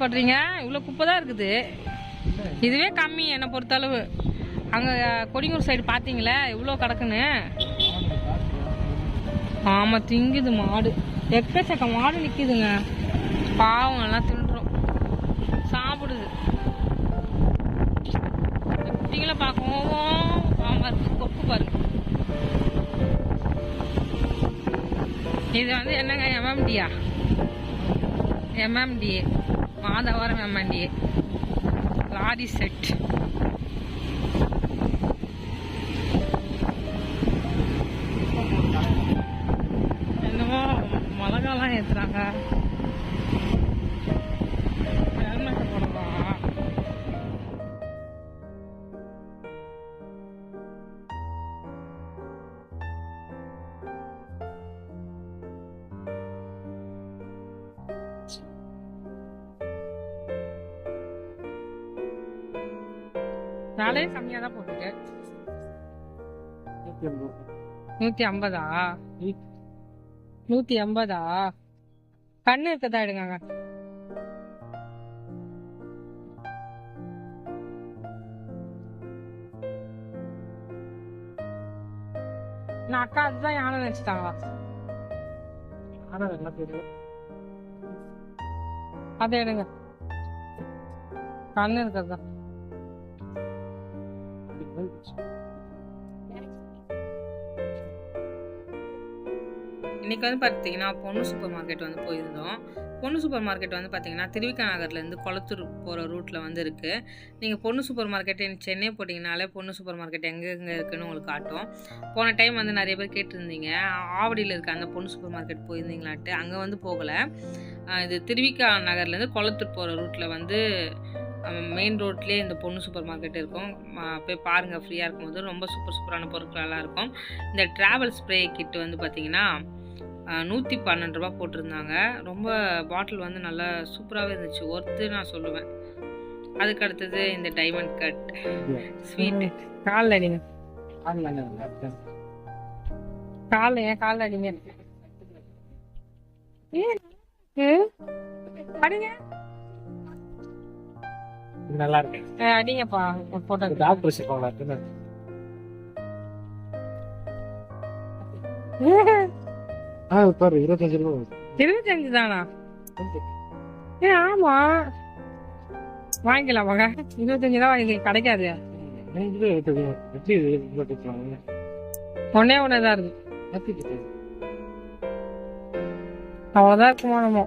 கவலைப்படுறீங்க? இவ்வளோ குப்பை தான் இருக்குது. இதுவே கம்மி என்னை பொறுத்தளவு. அங்கே கொடிங்கூர் சைடு பார்த்தீங்களே இவ்வளோ கிடக்குன்னு. ஆமாம், திங்குது மாடு. எக்கச்சக்க மாடு நிற்கிதுங்க. பாவம் எல்லாம் தின்றுடும், சாப்பிடுது. குட்டிங்களை பார்க்கவும் பாவமாக இருக்குது. கொப்பு பாருங்க. இது வந்து என்னங்க எம்எம்டியா? MMDA, Madhavaram MMDA lorry shed. என்னமோ மிளகாலாம் ஏற்றுறாங்க. ஹெல்மெட் போடலாம். நாளே கம்மியாக தான் போட்டுருக்கு. 150. 150. கண்ணு இருக்கதா எடுங்க. நான் அக்கா அதுதான் யானை நினைச்சிட்டாங்களா? அதை எடுங்க. கண்ணு இருக்கிறதா. இன்னைக்கு வந்து பார்த்தீங்கன்னா பொண்ணு சூப்பர் மார்க்கெட் வந்து போயிருந்தோம். பொண்ணு சூப்பர் மார்க்கெட் வந்து பார்த்தீங்கன்னா திருவிக்கா நகர்லேருந்து கொளத்தூர் போகிற ரூட்டில் வந்து இருக்குது. நீங்கள் பொண்ணு சூப்பர் மார்க்கெட் சென்னை போட்டிங்கனாலே பொண்ணு சூப்பர் மார்க்கெட் எங்கெங்கே இருக்குதுன்னு உங்களுக்கு காட்டும். போன டைம் வந்து நிறைய பேர் கேட்டிருந்தீங்க ஆவடியில் இருக்க அந்த பொண்ணு சூப்பர் மார்க்கெட் போயிருந்தீங்களான்ட்டு. அங்கே வந்து போகலை. இது திருவிக்கா நகர்லேருந்து கொளத்தூர் போகிற ரூட்டில் வந்து மெயின் ரோட்லேயே இந்த பொண்ணு சூப்பர் மார்க்கெட் இருக்கும். போய் பாருங்கள், ஃப்ரீயாக இருக்கும்போது ரொம்ப சூப்பரான பொருட்களெல்லாம் இருக்கும். இந்த ட்ராவல் ஸ்ப்ரே கிட் வந்து பார்த்திங்கன்னா 112 ரூபா போட்டிருந்தாங்க. ரொம்ப பாட்டில் வந்து நல்லா சூப்பராகவே இருந்துச்சு, ஒர்த்து நான் சொல்லுவேன். அதுக்கு அடுத்தது இந்த டைமண்ட் கட் ஸ்வீட். காலில் அடிங்க, காலில் ஏன் காலில் அடிங்க அடிங்க. நல்லா இருக்கு, அடிங்கப்பா. போட்டோ டாக்டர் சொல்லுவாங்க. பாரு 25 ரூபா. 25 தானா? ஆமா, வாங்கிக்கலாம் வாங்க. 25 தான் வாங்கி கிடைக்காது. ஒன்னே ஒன்னேதான் இருக்கு, அவ்வளவுதான் இருக்குமா? நம்ம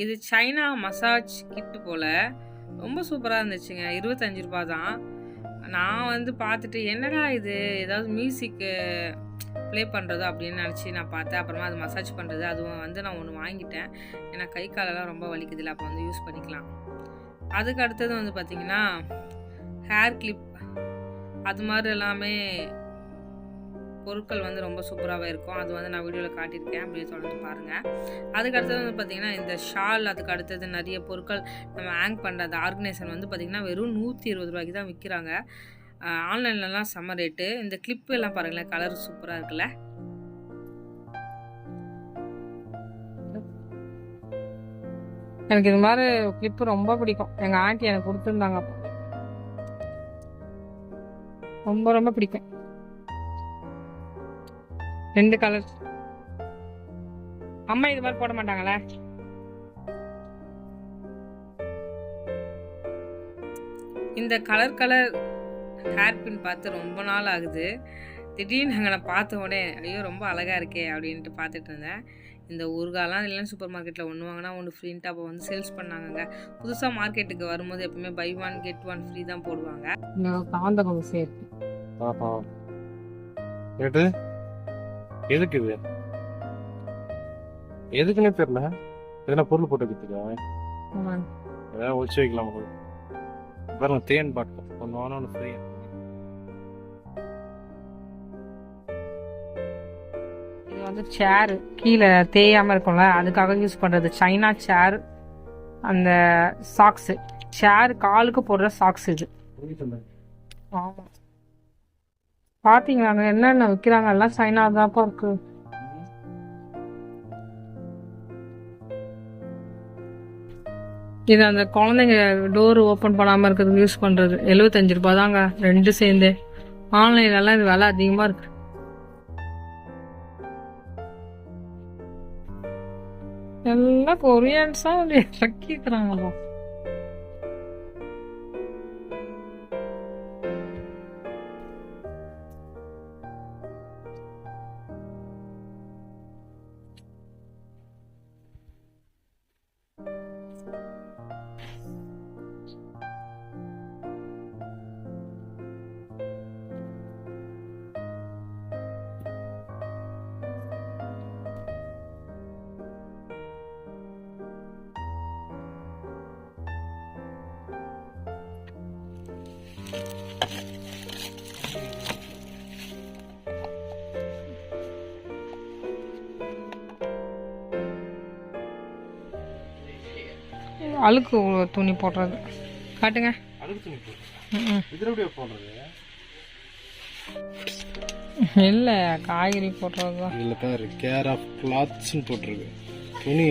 இது சைனா மசாஜ் கிட்டு போல. ரொம்ப சூப்பரா இருந்துச்சுங்க. 25 ரூபா தான். நான் வந்து பார்த்துட்டு என்னடா இது ஏதாவது மியூசிக்கு ப்ளே பண்ணுறதோ அப்படின்னு நினச்சி நான் பார்த்தேன். அப்புறமா அது மசாஜ் பண்ணுறது அதுவும் வந்து நான் ஒன்று வாங்கிட்டேன். ஏன்னா கை காலெல்லாம் ரொம்ப வலிக்குதில்ல, அப்போ வந்து யூஸ் பண்ணிக்கலாம். அதுக்கு அடுத்தது வந்து பார்த்திங்கன்னா ஹேர் கிளிப், அது மாதிரி எல்லாமே பொருட்கள் வந்து ரொம்ப சூப்பராகவே இருக்கும். அது வந்து நான் வீடியோவில் காட்டியிருக்கேன், அப்படியே தொடர்ந்து பாருங்கள். அதுக்கு அடுத்தது வந்து பார்த்திங்கன்னா இந்த ஷால், அதுக்கு அடுத்தது நிறைய பொருட்கள் நம்ம ஹேங் பண்ணுற அந்த ஆர்கனைசர் வந்து பார்த்திங்கன்னா வெறும் 120 ரூபாய்க்கு தான் விற்கிறாங்க. ஆன்லைன்லலாம் செம்ம ரேட்டு. இந்த கிளிப்பு எல்லாம் பாருங்களேன், கலர் சூப்பராக இருக்குல்ல. எனக்கு இது மாதிரி கிளிப்பு ரொம்ப பிடிக்கும். எங்கள் ஆண்டி எனக்கு கொடுத்துருந்தாங்க, ரொம்ப ரொம்ப பிடிக்கும். 2 கலர். அம்மா இது மாதிரி போட மாட்டாங்களே. இந்த கலர் ஹேர் பின் பார்த்து ரொம்ப நாள் ஆகுது. திடீர்னு அங்கே நான் பார்த்த உடனே ஐயோ ரொம்ப அழகாக இருக்கே அப்படின்ட்டு பார்த்துட்டு இருந்தேன். இந்த ஊறுகாலாம் இல்லைன்னு சூப்பர் மார்க்கெட்டில் ஒன்று வாங்கினா ஒன்று ஃப்ரீன்ட்டு அப்போ வந்து சேல்ஸ் பண்ணாங்க. புதுசாக மார்க்கெட்டுக்கு வரும்போது எப்பவுமே பை 1 கெட் 1 ஃப்ரீ தான் போடுவாங்க. எதுக்கு இது? எதுக்குன்னே தெரியல. எதனா பொருள் போட்டு வித்துக்கா, ஏதாவது ஒழிச்சு வைக்கலாம். பாருங்க, தேன் பாட்டில் ஒன்று வாங்கினா ஒன்று ஃப்ரீயா. இது வந்து சேர் கீழே தேயாம இருக்கும்ல, அதுக்காக யூஸ் பண்றது சைனா சேர். அந்த சாக்ஸ், சேர் காலுக்கு போடுற சாக்ஸ் இது. ஆமா, பார்த்தீங்களாங்க என்னென்ன விற்கிறாங்க எல்லாம் சைனா தான்ப்பா இருக்கு. இது அந்த குழந்தைங்க டோர் ஓப்பன் பண்ணாமல் இருக்கிறதுக்கு யூஸ் பண்ணுறது. 75 ரூபா தாங்க 2 சேர்ந்து. ஆன்லைன்லலாம் இது விலை அதிகமாக இருக்கு. எல்லாம் கொரியன்ஸாக இறக்கிக்கிறாங்களா. அழுக்கு துணி போடுறது காட்டுங்க. இல்லை காய்கறி போடுறது தான். இதில் பேர் கேர் ஆஃப் கிளாத்ஸ்ன்னு போட்டிருக்கு. துணி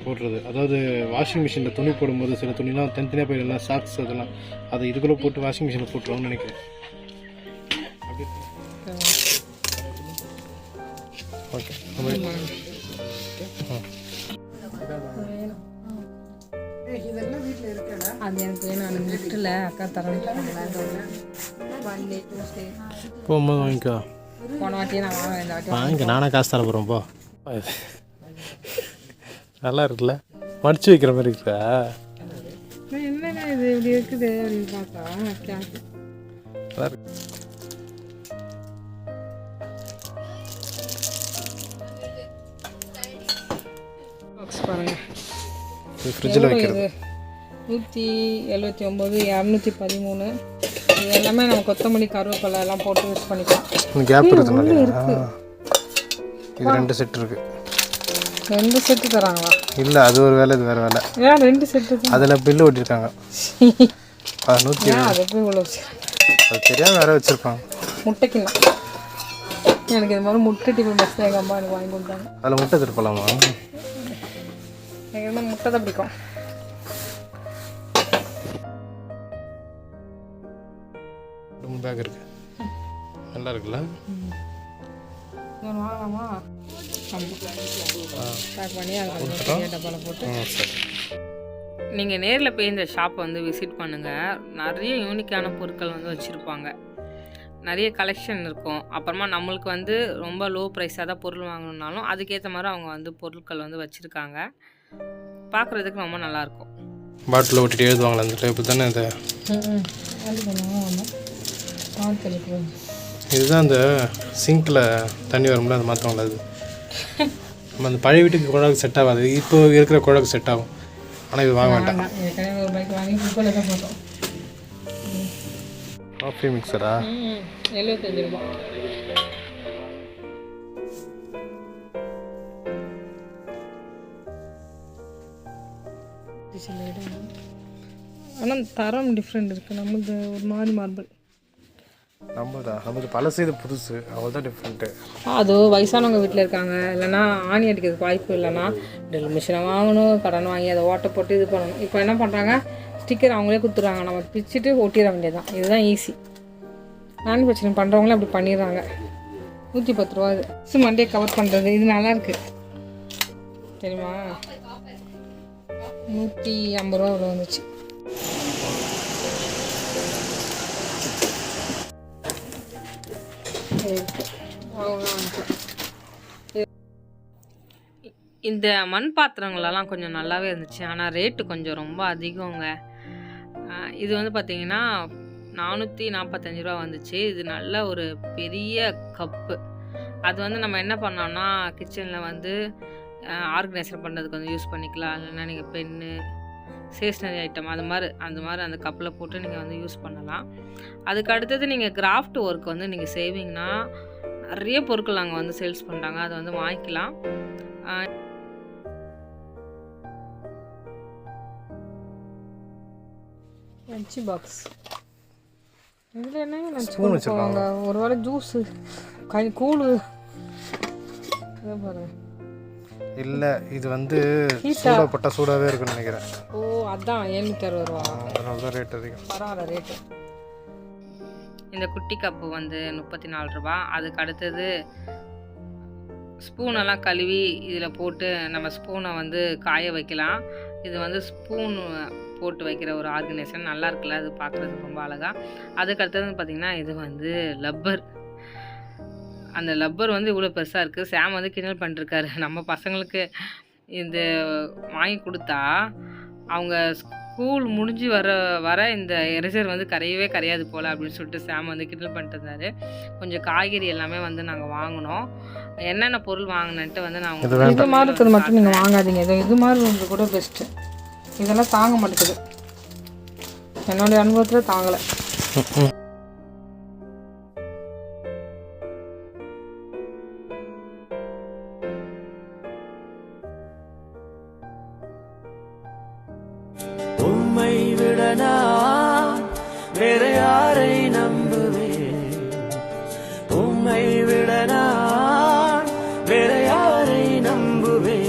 போடுறது, அதாவது வாஷிங் மிஷினில் துணி போடும்போது சில துணிலாம் தனித்தனியாக போயிடலாம், சாக்ஸ் அதெல்லாம் அதை இதுக்குள்ளே போட்டு வாஷிங் மிஷினில் போட்டுருவாங்கன்னு நினைக்கிறேன். ஓகே அது எனக்கு வேணும். அந்த லிஃப்ட்டில் அக்கா தரேன் போகும்போது வாங்கிக்கோ. போன வாட்டியே நான் வாங்க இந்த வாட்டி வாங்கிக்க, நானே காசு தர போகிறேன். போ. நல்லா இருக்குல்ல, மடிச்சு வைக்கிற மாதிரி இருக்கா. என்னங்க இது இப்படி இருக்குது அப்படின்னு பார்த்தா கேட்டு நல்லா இருக்கு. பாருங்க ஃப்ரிட்ஜில் வைக்கிறது 179 213. இது எல்லாமே நம்ம கொத்தமல்லி கருவேப்பிலை எல்லாம் போட்டு யூஸ் பண்ணிக்கலாம். கேப் இருக்குதுனால இது 2 செட் இருக்கு. 2 செட்டு தராங்களா? இல்லை அது ஒரு வேலை, இது வேறு வேலை. ஏன் 2 செட்டு? அதில் பில்லு ஓட்டியிருக்காங்க 170. அது போய் இவ்வளோ அது தெரியாமல் வேற வச்சுருப்பாங்க. முட்டைக்குண்ணா எனக்கு இது மாதிரி முட்டை டிஃபன் பஸ் எங்கள் அம்மா எனக்கு வாங்கி கொடுத்தாங்க. அதில் முட்டை திருப்பலாமா? எனக்கு வந்து முட்டை தான் பிடிக்கும். பேக் இருக்கு, நல்லா இருக்குல்ல. வாங்கலாமா? பேக் பண்ணி அதை டப்பாவில் போட்டு. நீங்கள் நேரில் போய் இந்த ஷாப்பை வந்து விசிட் பண்ணுங்கள். நிறைய யூனிக்கான பொருட்கள் வந்து வச்சுருப்பாங்க, நிறைய கலெக்ஷன் இருக்கும். அப்புறமா நம்மளுக்கு வந்து ரொம்ப லோ ப்ரைஸாக தான் பொருள் வாங்கணுன்னாலும் அதுக்கேற்ற மாதிரி அவங்க வந்து பொருட்கள் வந்து வச்சுருக்காங்க. பார்க்குறதுக்கு ரொம்ப நல்லாயிருக்கும். பாட்டில் ஓட்டிட்டு எழுதுவாங்களா அந்த டைப்பு தானே இது? இதுதான் அந்த சிங்கில் தண்ணி வரும்ல, அது மாற்றுவாங்களா? அது நம்ம அந்த பழைய வீட்டுக்கு குழாக்கு செட் ஆகாது, இப்போ இருக்கிற குழாக்கு செட் ஆகும். ஆனால் இது வாங்க வேண்டாம். காஃபி மிக்சரா? 75 ரூபா. ஆனால் தரம் டிஃப்ரெண்ட் இருக்குது. நம்மளுக்கு ஒரு மாதிரி மார்பிள், நமக்கு பழசு, இது புதுசு, அவ்வளோதான் டிஃப்ரெண்ட்டு. அது வயசானவங்க வீட்டில் இருக்காங்க, இல்லைன்னா ஆணி அடிக்கிறதுக்கு வாய்ப்பு இல்லைன்னா ட்ரில் மிஷினை வாங்கணும், கடன் வாங்கி அதை ஓட்டை போட்டு இது பண்ணணும். இப்போ என்ன பண்ணுறாங்க, ஸ்டிக்கர் அவங்களே கொடுத்துட்றாங்க, நம்ம பிச்சுட்டு ஒட்டிட வேண்டியது தான். இதுதான் ஈஸி. மேனுஃபேக்சரிங் பண்ணுறவங்களே அப்படி பண்ணிடுறாங்க. 110 ரூபா. இது மண்டே கவர் பண்ணுறது, இது நல்லாயிருக்கு தெரியுமா? 150 ரூபா இவ்வளோ வந்துச்சு. இந்த மண் பாத்திரங்களெல்லாம் கொஞ்சம் நல்லாவே இருந்துச்சு, ஆனால் ரேட்டு கொஞ்சம் ரொம்ப அதிகங்க. இது வந்து பார்த்திங்கன்னா 445 ரூபா வந்துச்சு. இது நல்ல ஒரு பெரிய கப்பு. அது வந்து நம்ம என்ன பண்ணோம்னா கிச்சனில் வந்து ஆர்கனைசர் பண்ணுறதுக்கு வந்து யூஸ் பண்ணிக்கலாம். இல்லைன்னா நீங்கள் பென்னு, ஸ்டேஷ்னரி ஐட்டம் அந்த மாதிரி அந்த கப்பில் போட்டு நீங்கள் வந்து யூஸ் பண்ணலாம். அதுக்கு அடுத்தது நீங்கள் கிராஃப்ட் ஒர்க் வந்து நீங்கள் செய்வீங்கன்னா நிறைய பொருட்கள் அங்கே வந்து சேல்ஸ் பண்ணுறாங்க, அதை வந்து வாங்கிக்கலாம். லஞ்ச் பாக்ஸ் இதில் என்ன ஸ்பூன் வச்சுருக்காங்க. ஒரு வேளை ஜூஸு கூழு பாருங்க. இல்லை இது வந்து சூடாக சூடாகவே இருக்குன்னு நினைக்கிறேன். ஓ அதான் 760 ரூபா. அதனால தான் ரேட் அதிகம். பரவாயில்ல ரேட்டு. இந்த குட்டி கப்பு வந்து 34 ரூபா. அதுக்கு அடுத்தது ஸ்பூனெல்லாம் கழுவி இதில் போட்டு நம்ம ஸ்பூனை வந்து காய வைக்கலாம். இது வந்து ஸ்பூன் போட்டு வைக்கிற ஒரு ஆர்கனைசேஷன். நல்லா இருக்குல்ல, அது பார்க்குறதுக்கு ரொம்ப அழகாக. அதுக்கு அடுத்தது பார்த்திங்கன்னா இது வந்து லப்பர். அந்த லப்பர் வந்து இவ்வளோ பெருசாக இருக்குது. சாம் வந்து கிண்டல் பண்ணிருக்காரு. நம்ம பசங்களுக்கு இந்த வாங்கி கொடுத்தா அவங்க ஸ்கூல் முடிஞ்சு வர இந்த எரேசர் வந்து கரையவே கரையாது போல் அப்படின்னு சொல்லிட்டு சாம் வந்து கிண்டல் பண்ணிட்டு இருந்தார். கொஞ்சம் காய்கறி எல்லாமே வந்து நாங்கள் வாங்கினோம். என்னென்ன பொருள் வாங்கினேன்ட்டு வந்து நான் இது மாதிரி இருக்கிறது மட்டும் நீங்கள் வாங்காதீங்க. இது மாதிரி வந்து கூட பெஸ்ட்டு. இதெல்லாம் தாங்க மாட்டேங்குது, என்னுடைய அனுபவத்தில் தாங்கலை. உம்மை விட நான் வேற யாரை நம்புவேன்? உம்மை விட நான் வேற யாரை நம்புவேன்?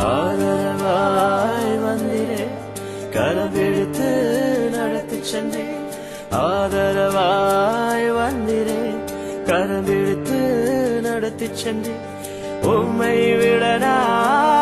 ஆதரவாய் வந்திரே, கரவெடுத்து நடத்தி சென்றேன். ஆதரவாய் வந்திரே, கரவெடுத்து நடத்தி சென்றேன். உம்மை விட நான்